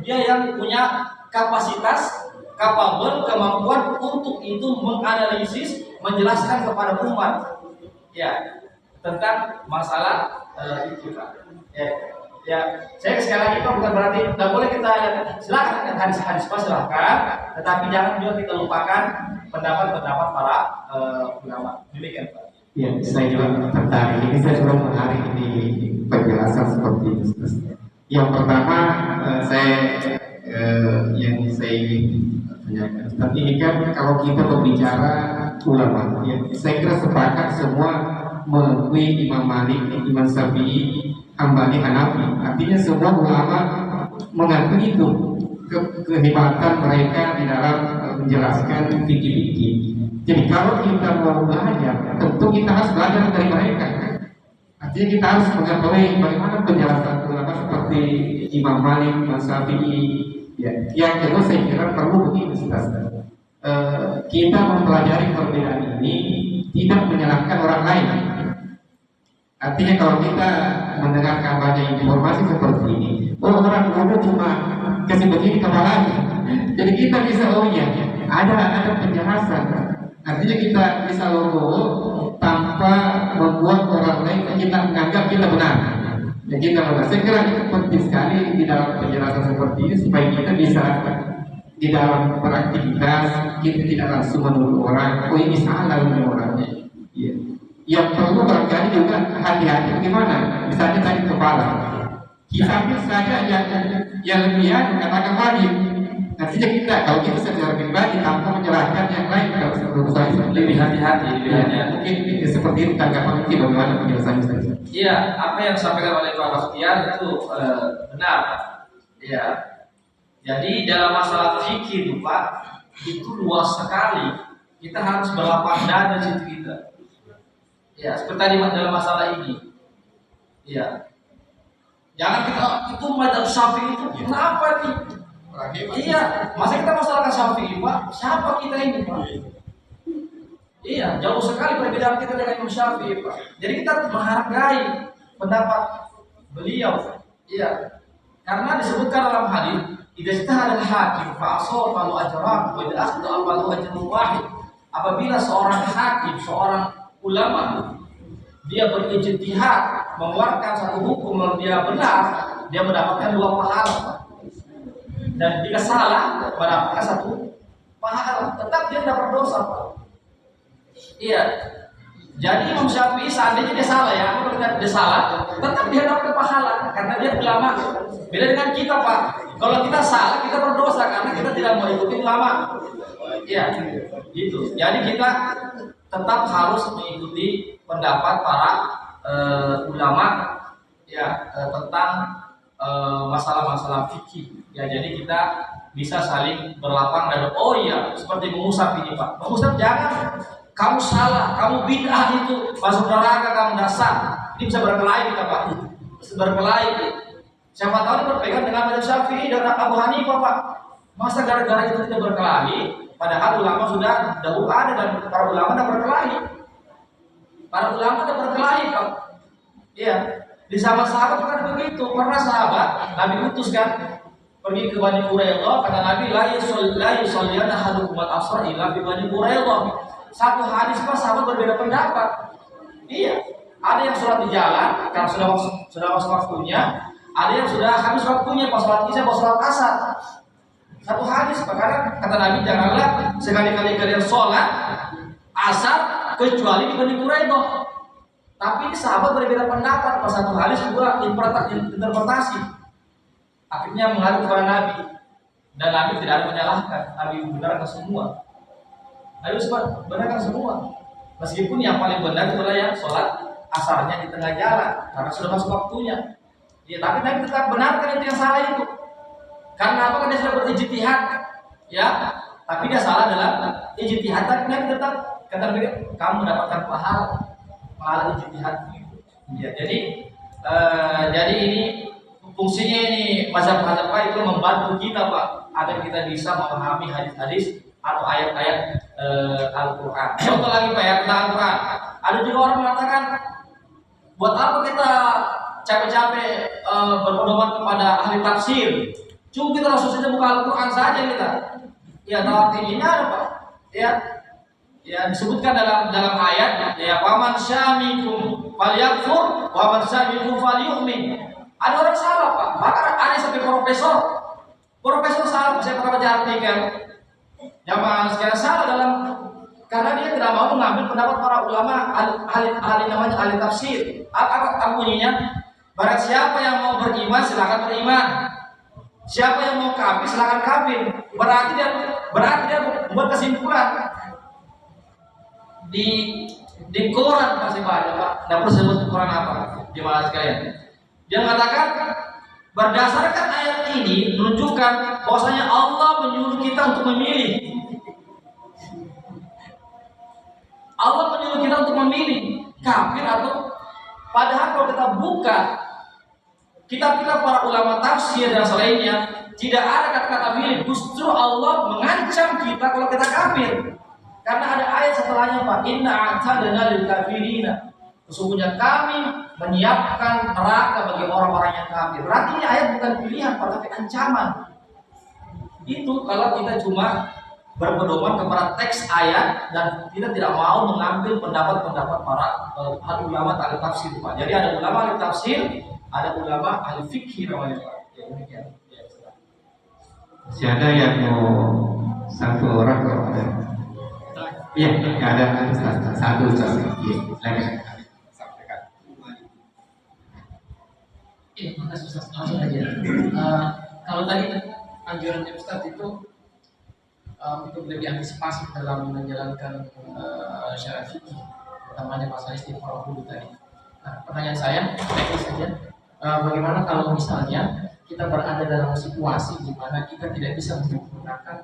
yang punya kapasitas, kapabel, kemampuan untuk itu menganalisis, menjelaskan kepada umat, ya, tentang masalah itu, Pak. Ya, saya sekali lagi, Pak, bukan berarti tidak boleh kita silakan hadis-hadis, Pak, silakan, tetapi jangan juga kita lupakan pendapat para ulama. Demikian, Pak. Ya, saya juga tertarik. Ini saya juga menarik di penjelasan seperti ini. Yang pertama, yang saya ingin tanyakan, tapi ini kan kalau kita berbicara ulama, ya, saya kira sepakat semua mengakui Imam Malik, Imam Syafi'i, Hambali, Hanafi. Artinya semua ulama mengakui itu kehebatan mereka di dalam menjelaskan fikih-fikih. Jadi kalau kita mau belajar, tentu kita harus belajar dari mereka. Artinya kita harus mengetahui bagaimana penjelasan ulama seperti Imam Malik, Imam Syafi'i. Ya. Yang kedua saya kira perlu begini, Ustaz. Kita mempelajari perbedaan ini tidak menyalahkan orang lain. Artinya kalau kita mendengarkan banyak informasi seperti ini, orang bodoh cuma kasih begini kepalanya. Jadi kita bisa, oh iya, ada penjelasan. Artinya kita bisa logo tanpa membuat orang lain kita menganggap kita benar. Ya, kita benar. Saya kira itu penting sekali di dalam penjelasan seperti ini supaya kita bisa di dalam beraktivitas kita tidak langsung menuduh orang, oh ini salah orangnya. Ya. Yang perlu barangkali juga hati-hati bagaimana. Misalnya tadi kepala, kita ambil saja yang lebih katakan wajib. Artinya kita kalau kita secara pribadi tanpa menyerahkan yang lain, kalau menurut saya lebih hati-hati. Mungkin seperti itu tanggapan kita, bagaimana penjelasannya saja. Iya, apa yang disampaikan oleh Pak Bastian itu benar. Ya, jadi dalam masalah fikih itu, Pak, itu luas sekali. Kita harus berlapang dada di situ kita. Ya, seperti tadi dalam masalah ini. Ya, jangan kita itu mazhab Syafi'i itu kenapa nih? Iya, masa kita masalahkan Syafi'i, Pak? Siapa kita ini, Pak? Iya, jauh sekali perbedaan kita dengan Imam Syafi'i, Pak. Jadi kita menghargai pendapat beliau. Iya, karena disebutkan dalam hadis, "Idza ijtahada al-hakim fa asaba falahu ajran wa idza akhta'a falahu ajrun wahid." Apabila seorang hakim, seorang ulama, dia berijtihad mengeluarkan satu hukum lalu dia benar, dia mendapatkan 2 pahala, Pak. Dan jika salah, mendapatkan 1 pahala, tetap dia tidak berdosa, Pak. Iya. Jadi Imam Syafi'i seandainya dia salah, ya, kalau dia salah, tetap dia dapat pahala karena dia ulama. Beda dengan kita, Pak. Kalau kita salah, kita berdosa karena kita tidak mengikuti ulama. Iya, gitu. Jadi kita tetap harus mengikuti pendapat para ulama ya tentang masalah-masalah fikih. Ya, jadi kita bisa saling berlapang dada. Oh iya, seperti mengusap ini Pak. Mengusap jangan. Kamu salah, kamu bid'ah itu, masuk neraka kamu dasar. Ini bisa berkelahi kita Pak. Bisa berkelahi. Siapa tahu ini berpegang dengan mazhab Syafi'i dan Abu Hanifah Pak. Masa gara-gara itu kita berkelahi? Padahal ulama sudah dahulu ada dan para ulama sudah berkelahi. Para ulama sudah berkelahi Pak. Iya. Di zaman sahabat kan begitu. Pernah sahabat Nabi utus kan pergi ke Bani Quraidah, kata Nabi la yusalliyanna ahadukum al-asr illa fi Bani Quraidah. Satu hadis Pak sahabat berbeda pendapat. Iya. Ada yang sholat di jalan karena sudah masuk waktunya, ada yang sudah habis waktunya pas sholat isya, pas sholat asar. Satu hadis Pak, karena kata Nabi janganlah sekali-kali kalian sholat asar kecuali di Bani Quraidah. Tapi ini sahabat berbeda pendapat, pas satu hadis juga interpretasi. Akhirnya mengaruh kepada Nabi dan Nabi tidak ada menyalahkan. Nabi membenarkan semua. Nabi benarkan semua. Meskipun yang paling benar itu adalah yang sholat asarnya di tengah jalan karena sudah masuk waktunya. Ya, tapi Nabi tetap benarkan itu yang salah itu. Karena apa? Karena dia sudah berijtihad, ya. Tapi dia salah dalam ijtihad. Tapi Nabi tetap kata Nabi, kamu mendapatkan pahala ijtihad. Ya, jadi ini fungsinya ini mazhab-mazhab itu membantu kita Pak agar kita bisa memahami hadis-hadis atau ayat-ayat Al-Quran. Contoh lagi Pak ya tentang Al-Quran. Ada juga orang mengatakan, buat apa kita capek-capek berpedoman kepada ahli tafsir? Cuma kita langsung saja buka Al-Quran saja kita. Ya, ini ada Pak. Ya disebutkan dalam ayat ya paman syamikum falyakfur wa man syamikum falyu'min. Ada orang salah Pak, bahkan ada sampai profesor salah. Saya pernah baca artikel zaman sekarang salah karena dia tidak mau mengambil pendapat para ulama ahli namanya ahli tafsir. Apa bunyinya? Barang siapa yang mau beriman silakan beriman. Siapa yang mau kafir silakan kafir. Berarti dia membuat kesimpulan di Quran masih banyak Pak. Tidak perlu sebut Quran apa di mana sekalian. Dia mengatakan berdasarkan ayat ini menunjukkan bahwasanya Allah menyuruh kita untuk memilih. Allah menyuruh kita untuk memilih kafir atau, padahal kalau kita buka kitab-kitab para ulama tafsir dan selainnya tidak ada kata-kata pilih. Justru Allah mengancam kita kalau kita kafir. Karena ada ayat setelahnya Pak, inna a'tadna lil kafirina. Sesungguhnya kami menyiapkan neraka bagi orang-orang yang kafir. Berarti ini ayat bukan pilihan Pak, tapi ancaman. Itu kalau kita cuma berpedoman kepada teks ayat dan kita tidak mau mengambil pendapat-pendapat para ulama ahli tafsir Pak. Jadi ada ulama ahli tafsir, ada ulama ahli fikih namanya Pak. Ya demikian. Masih ada yang mau satu orang kalau ada? Iya, ada satu Ustaz. Iya, silakan. Iya, makasih Ustaz. Langsung aja. Kalau tadi anjurannya Ustaz itu untuk lebih antisipasi dalam menjalankan syariat fikih, utamanya masalah istighfar dulu tadi. Nah, pertanyaan saya teknis saja, bagaimana kalau misalnya kita berada dalam situasi di mana kita tidak bisa menggunakan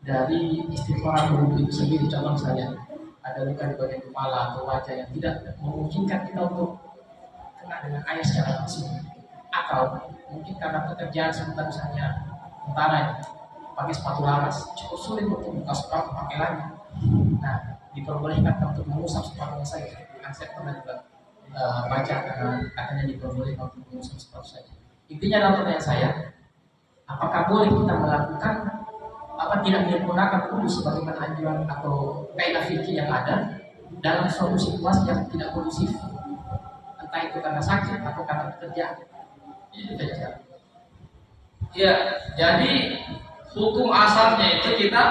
dari istighfar dulu itu sendiri? Contoh misalnya ada luka di bagian kepala atau wajah yang tidak memungkinkan kita untuk kena dengan air secara langsung, atau mungkin karena pekerjaan sebentar misalnya tentara pakai sepatu laras cukup sulit untuk buka sepatu pakai lagi. Nah, diperbolehkan untuk mengusap sepatunya saja. Kan saya pernah juga baca katanya diperbolehkan untuk mengusap sepatu saja. Intinya dalam pertanyaan saya, apakah boleh kita melakukan tidak menggunakan wudu sebagaimana anjuran atau kaidah fikih yang ada dalam suatu situasi yang tidak kondusif, entah itu karena sakit atau karena pekerjaan? Itu saja. Ya, jadi hukum asalnya itu kita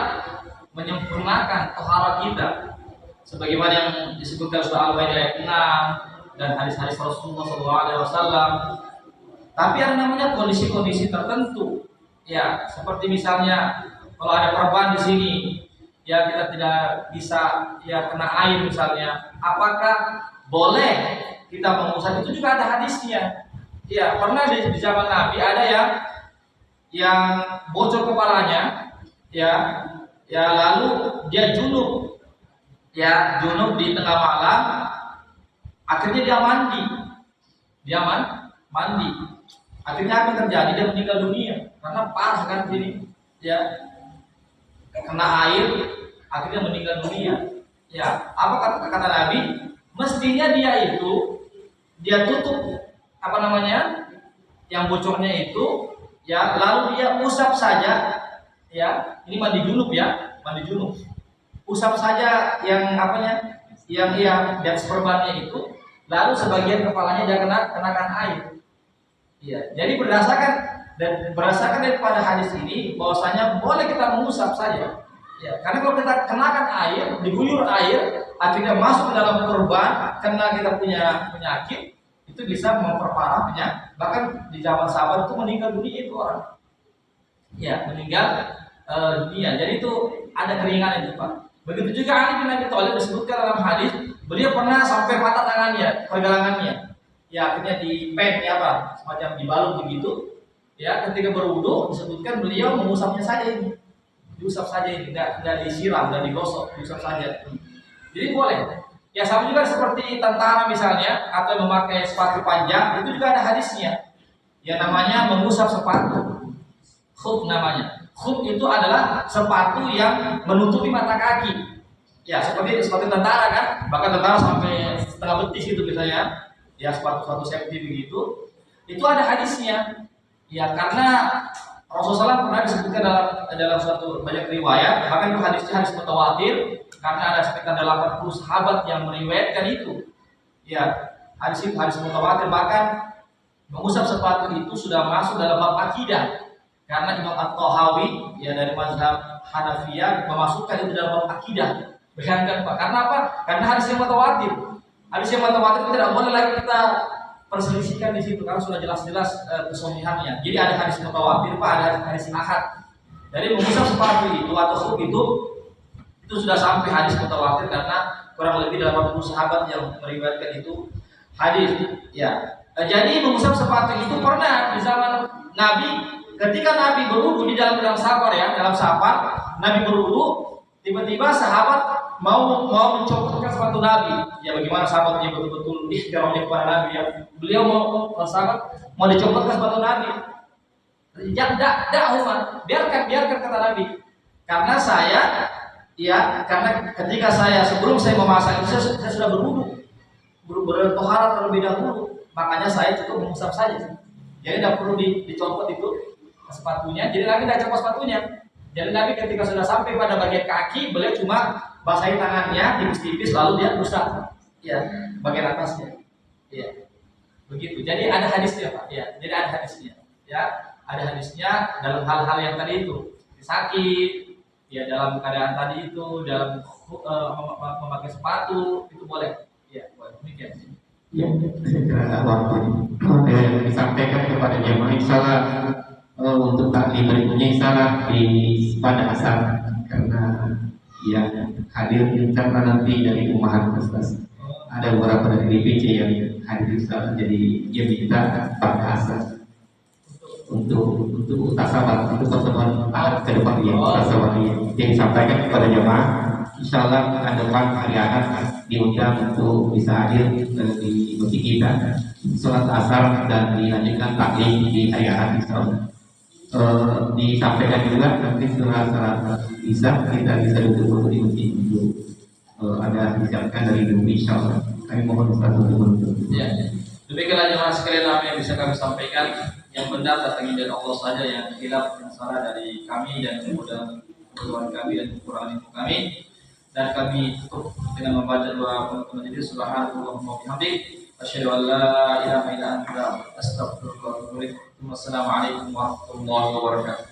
menyempurnakan tohara kita sebagaimana yang disebutkan surah Al-Maidah ayat 6 dan hadis-hadis Rasulullah SAW. Tapi yang namanya kondisi-kondisi tertentu, ya seperti misalnya kalau ada korban di sini, ya kita tidak bisa ya kena air misalnya, apakah boleh kita mengusap? Itu juga ada hadisnya. Ya, pernah di zaman Nabi ada yang bocor kepalanya, ya, lalu dia junub, ya, junub di tengah malam, akhirnya dia mandi, mandi, akhirnya apa yang terjadi? Dia meninggal dunia karena panas kan sini, ya, kena air, akhirnya meninggal dunia. Ya, apa kata Nabi? Mestinya dia tutup apa namanya, yang bocornya itu, ya, lalu dia usap saja, ya, ini mandi junub, ya, mandi junub, usap saja yang apanya, yang di atas perbannya itu, lalu sebagian kepalanya dia kenakan air. Ya, jadi berdasarkan daripada hadis ini bahwasanya boleh kita mengusap saja. Ya, karena kalau kita kenakan air, diguyur air, akhirnya masuk ke dalam korban, karena kita punya penyakit, itu bisa memperparah penyakit. Bahkan di zaman sahabat itu meninggal dunia itu orang. Ya, meninggal dunia. Jadi itu ada keringanan itu, Pak. Begitu juga Ali bin Abi Thalib disebutkan dalam hadis, beliau pernah sampai patah tangannya, pergelangannya. Ya, akhirnya semacam dibalung begitu. Ya, ketika berwudu disebutkan beliau mengusapnya saja ini. Diusap saja ini, tidak disiram, tidak digosok, diusap saja. Jadi boleh. Ya, sama juga seperti tentara misalnya, atau memakai sepatu panjang, itu juga ada hadisnya. Ya, namanya mengusap sepatu. Khuf namanya. Khuf itu adalah sepatu yang menutupi mata kaki. Ya, seperti tentara kan, bahkan tentara sampai setengah betis itu misalnya. Ya, sepatu safety begitu. Itu ada hadisnya. Ya, karena Rasulullah SAW pernah disebutkan dalam suatu banyak riwayat, bahkan itu hadis mutawatir, karena ada sekitar 80 sahabat yang meriwayatkan itu. Ya, hadis mutawatir, bahkan mengusap sepatu itu sudah masuk dalam bab akidah. Karena Imam At-Tahawi, ya, dari mazhab Hanafiyah memasukkan itu dalam bab akidah. Bayangkan, Pak, karena apa? Karena hadis yang mutawatir. Hadis yang mutawatir tidak boleh lagi kita perselisihkan di situ karena sudah jelas-jelas kesohihannya. Jadi ada hadis mutawatir, Pak, ada hadis ahad. Jadi mengusap sepatu itu atau khuf itu sudah sampai hadis mutawatir karena kurang lebih 80 sahabat yang meriwayatkan itu hadis. Ya. Jadi mengusap sepatu itu pernah di zaman Nabi, ketika Nabi berwudu di dalam safar, ya, dalam safar Nabi berwudu, tiba-tiba sahabat mau mencopotkan sepatu Nabi. Ya, bagaimana sahabatnya betul-betul ikhtiar kepada Nabi, ya. Beliau mau dicopotkan sepatu Nabi. Jangan, Umar, biarkan kata Nabi. Karena ketika sebelum saya memasak itu saya sudah bertoharat terlebih dahulu. Makanya saya cukup mengusap saja. Jadi tidak perlu dicopot itu sepatunya. Jadi Nabi tidak copot sepatunya. Jadi Nabi ketika sudah sampai pada bagian kaki, beliau cuma basahi tangannya tipis-tipis, lalu dia usap, ya, bagian atasnya. Ya, begitu. Jadi ada hadisnya, Pak. Ya, jadi ada hadisnya. Ya, ada hadisnya dalam hal-hal yang tadi itu, sakit, ya, dalam keadaan tadi itu, dalam memakai sepatu itu boleh. Ya, boleh. Demikian. Ya, saya kira waktu disampaikan kepada jemaah, insyaallah untuk taklim berikutnya insyaallah pada asar, karena ya hadir insyaallah nanti dari Ummahat Ustaz. Ada beberapa dari DPC yang hadir insyaallah, jadi dia minta pada asar untuk tasawuf, untuk pertemuan ke depan ya, tasawuf yang disampaikan kepada jemaah. Insyaallah ke depan hari Ahad diundang untuk bisa hadir di masjid kita, sholat asar dan dilanjutkan taklim di hari Ahad insyaallah. Disampaikan juga nanti setelah bisa kita bisa duduk di masjid untuk ada disiapkan dari dulu insyaallah. Kami mohon Ustaz untuk menutup. Ya, demikianlah jemaah sekalian apa yang bisa kami sampaikan. Yang benar datangnya dari Allah saja, yang hilaf yang salah dari kami dan kemudahan kami dan kekurangan ilmu kami. Dan kami tutup dengan membaca doa penutup majelis. Subhanallahumma wa bihamdihi, asyhadu an la ilaha illa anta, astaghfiruka wa atubu ilaik. Wassalamualaikum warahmatullahi wabarakatuh.